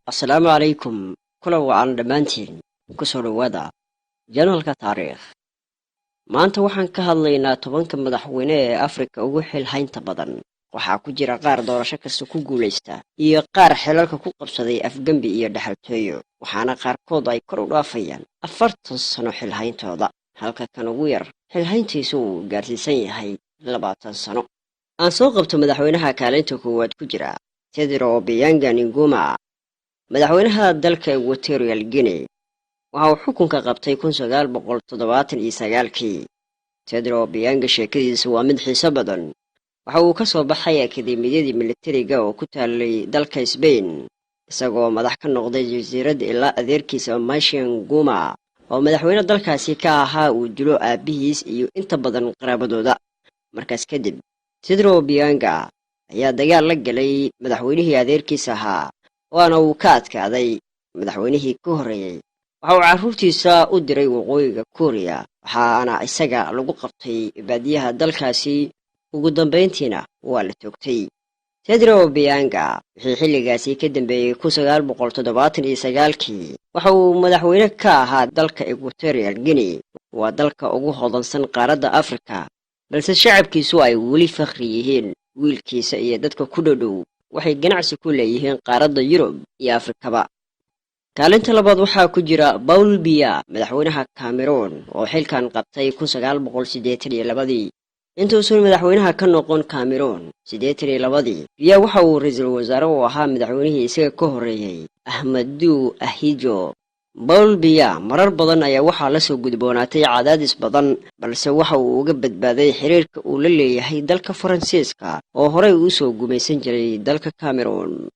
asalaamu calaykum kula wacan dhammaantiin ku soo dhowaada janalka taariikh maanta waxaan ka hadlaynaa 10ka madaxweyne ee afrika ugu xilhaynta badan waxaa ku jira qaar doorasho kasta ku guulaysta iyo qaar xilalka ku qabsaday afgembi iyo dhaxaltooyo waxaana qaarkood ay kor u dhaafayaan 40 sano xilhayntooda halka kan ugu yar xilhayntiisu uu gaarsiisan yahay 20 sano aan soo qabto madaxweynaha kaalinta koowaad ku jira Tedros Obiang Nguema madaxweynaha dalka Equatorial Guinea waxa uu xukunka qabtay 1979kii Tedros Obiang sheekadiisa waa mid xiiso badan waxa uu ka soo baxay akademiyadii militariga oo ku taalay dalka Spain isagoo madax ka noqday jasiirad ilaa adeerkiisa Michel Nguma oo madaxweyne dalkaasi ka ahaa uu dilo aabihiis iyo inta badan qaraabadooda markaas kadib Tedros Obiang ayaa dagaal la galay madaxweynihii adeerkiisa ahaa waana uu ka adkaaday madaxweynihii ka horeeyay waxa uu carruurtiisa u diray waqooyiga Korea waxaana isaga lagu qabtay baadiyaha dalkaasi ugu dambeyntiina waa la toogtay Tedros Obiang wixii xilligaasi ka dambeeyay 1979kii waxa uu madaxweyne ka ahaa dalka Equatorial Guinea waa dalka ugu hodansan qaaradda Afrika balse shacabkiisu ay weli fakhri yihiin wiilkiisa iyo dadka ku dhow waxay ganacsi ku leeyihiin qaaradda Yurub iyo Afrikaba kaalinta labaad waxaa ku jira Paul Biya madaxweynaha Cameroon oo xilkan qabtay 1982 intuusan madaxweynaha ka noqon Cameroon 82 Biya waxa uu ra'iisul wasaare u ahaa madaxweynihii isaga ka horeeyay Ahmadou Ahidjo Paul Biya marar badan ayaa waxaa la soo gudboonaatay cadaadis badan balse waxa uu uga badbaaday xiriirka uu la leeyahay dalka Faransiiska oo horey u soo gumaysan jiray dalka Cameroon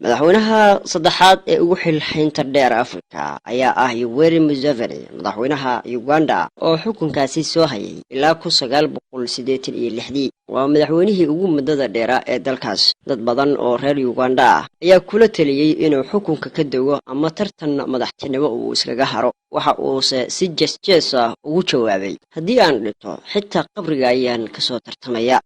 madaxweynaha saddexaad ee ugu xilhaynta dheer Afrika ayaa ah Yoweri Museveni madaxweynaha Uganda oo xukunkaasi soo hayay ilaa 1986 waa madaxweynihii ugu muddada dheer ee dalkaas dad badan oo reer Uganda ah ayaa kula taliyay inuu xukunka ka dago ama tartan madaxtinimo uu iskaga haro waxa uu si jees ugu jawaabay haddii aan dhinto xitaa qabriga ayaan ka soo tartamaya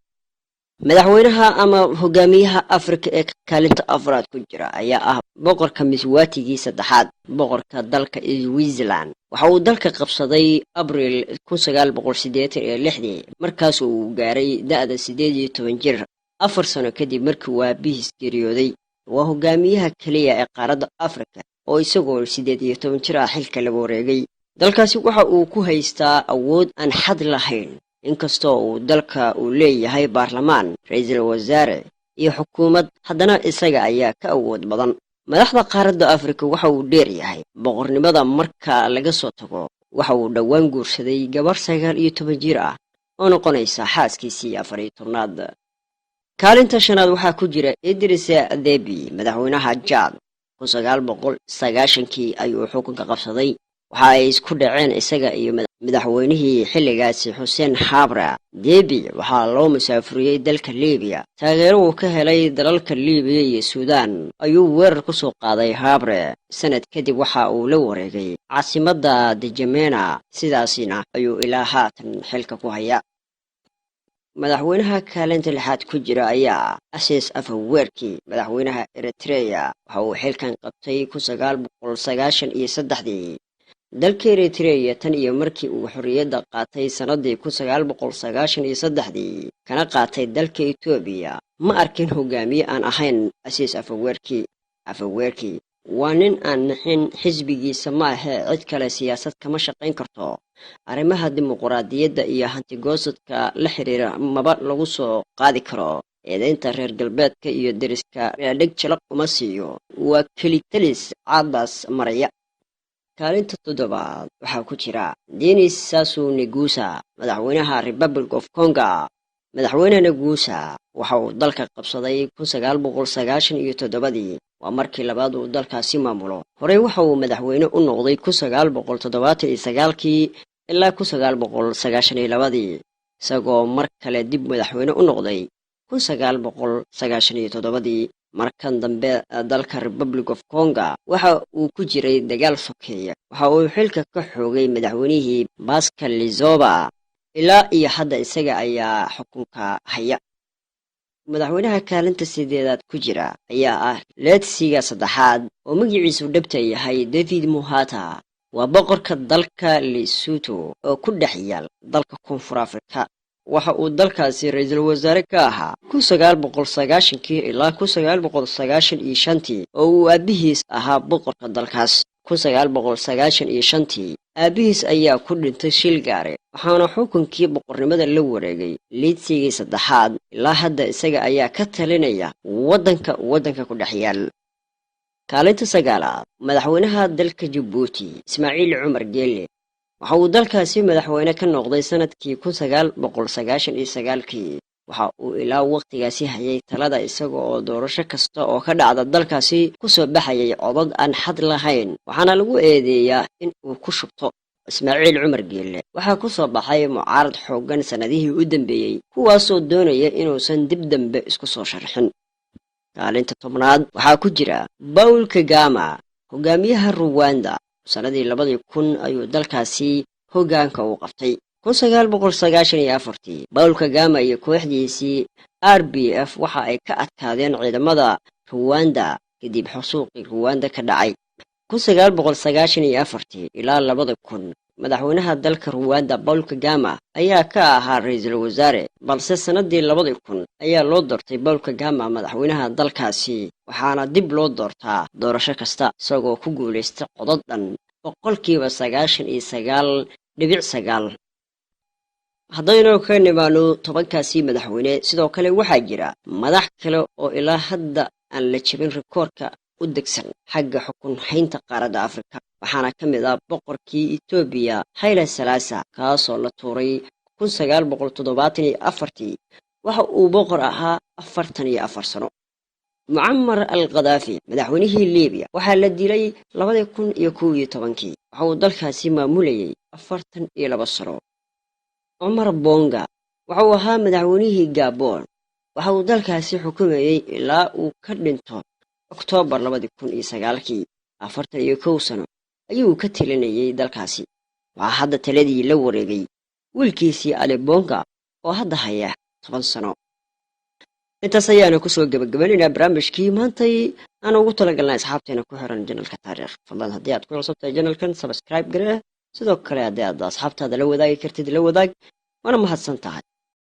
madaxweynaha ama hogaamiyaha Afrika ee kaalinta afraad ku jira ayaa ah boqorka Mswatigii saddexaad boqorka dalka Switzerland waxa uu dalka qabsaday Abriil 1986 markaas uu gaaray da'da 18 jir 4 sano kadib markii uu aabihiis geeriyooday waa hogaamiyaha kaliya ee qaaradda Afrika oo isagoo 18 jir ah xilka la wareegay dalkaasi waxa uu ku haystaa awood aan xad lahayn inkastoo uu dalka uu leeyahay baarlamaan ra'iisul wasaare iyo xukuumad haddana isaga ayaa ka awood badan madaxda qaaradda Afrika waxa uu dheer yahay boqornimada marka laga soo tago waxa uu dhawaan guursaday gabar 19 jir ah oo noqonaysa xaaskiisii 14aad kaalinta shanaad waxaa ku jira Idris Deby madaxweynaha Chad 1990kii ayuu xukunka qabsaday waxa ay isku dhaceen isaga iyo madaxweynihii xilligaasi Hussein Habre Deby waxaa loo musaafuriyay dalka Liibiya taageero uu ka helay dalalka Liibiya iyo Suudaan ayuu weerar ku soo qaaday Habre sanad kadib waxa uu la wareegay caasimadda Djamena sidaasina ayuu ilaa haatan xilka ku haya madaxweynaha kaalinta lixaad ku jira ayaa Asias Afwerki madaxweynaha Eritrea waxa uu xilkan qabtay 1993 dalka Eritrea tan iyo markii uu xorriyadda qaatay sanadii 1993 kana qaatay dalka Ethiopia ma arkin hogaamiye aan ahayn Asias Afwerki waa nin aan naxin xisbigiisa ma aha cid kale siyaasad kama shaqayn karto arrimaha dimuqraadiyadda iyo hanti-goosadka la xiriira maba lagu soo qaadi karo eedaynta reer galbeedka iyo deriska dheg jalaq uma siiyo waa kelitalis caabas maraya kaalinta toddobaad waxaa ku jira Denis Sassou Nguesso madaxweynaha Republic of Congo madaxweyne Nguesso waxa uu dalka qabsaday 1997 waa markii labaad uu dalkaasi maamulo horey waxa uu madaxweyne u noqday 1979kii ilaa 1992 isagoo mar kale dib madaxweyne u noqday 1997 markan dambe dalka Republic of Congo waxa uu ku jiray dagaal sokeeye waxa uu xilka ka xoogay madaxweynihii Pascal Lissouba ilaa iyo hadda isaga ayaa xukunka haya madaxweynaha kaalinta sideedaad ku jira ayaa ah leedsiga saddexaad oo magaciisu dhabta yahay david muhata waa boqorka dalka lesotho oo ku dhex yaal dalka koonfur afrika waxa uu dalkaasi ra-iisul wasaare ka ahaa ilaa oo uu aabihiis ahaa boqorka dalkaas aabihiis ayaa ku dhintay shil gaare waxaana xukunkii boqornimada la wareegay liidsigii saddexaad ilaa hadda isaga ayaa ka talinaya waddanka ku dhex yaal kaalinta sagaalaad madaxweynaha dalka jabuuti ismaaciil cumar geelle waxa uu dalkaasi madaxweyne ka noqday sanadkii kii waxa uu ilaa waqtigaasi hayay talada isaga oo doorasho kasta oo ka dhacda dalkaasi kusoo baxayay codad aan xad lahayn waxaana lagu eedeeyaa in uu ku shubto ismaaciil cumar geelle waxaa kusoo baxay mucaarad xooggan sannadihii u dambeeyey kuwaasoo doonaya inuusan dib dambe isku soo sharxin kaalinta tobnaad waxaa ku jira Paul Kagame hogaamiyaha Rwanda sanadii 2000 ayuu dalkaasi hoggaanka u qabtay 1994 Paul Kagame iyo kooxdiisii RPF waxa ay ka adkaadeen ciidamada Rwanda kadib xusuuqii Rwanda ka dhacay 1994 ilaa 2000 madaxweynaha dalka Rwanda Paul Kagame ayaa ka ahaa ra'iisul wasaare balse sanadii 2000 ayaa loo doortay Paul Kagame madaxweynaha dalkaasi waxaana dib loo doortaa doorasho kasta isagoo ku guuleystay codad dhan 99.9 haddaynu ka nimaano tobankaasi madaxweyne sidoo kale waxaa jira madax kale oo ilaa hadda aan la jebin rikoorka u degsan xagga xukun haynta qaaradda Afrika waxaana ka mid ah boqorkii Ethiopia Haile Selassie kaasoo la tuuray 1974 waxa uu boqor ahaa 44 sano Muammar al-Gaddafi madaxweynihii Liibiya waxaa la dilay 2011 waxa uu dalkaasi maamulayay 42 sano Omar Bongo waxa uu ahaa madaxweynihii Gabon waxa uu dalkaasi xukumayay ilaa uu ka dhinto Oktoobar 2009 41 sano ayuu ka talinayay dalkaasi waxa hadda taladii la wareegay wiilkiisii Ali Bongo oo hadda haya 10 sano intaas ayaanu kusoo gabagabaynaynaa barnaamijkii maantay aan ugu talagalnay asxaabteena ku xiran janalka taariikh fadlan haddii aad ku cusubtahay janalkan subscribe garee sidoo kale haddii aad asxaabtaada la wadaagi kartid la wadaag waana mahadsan tahay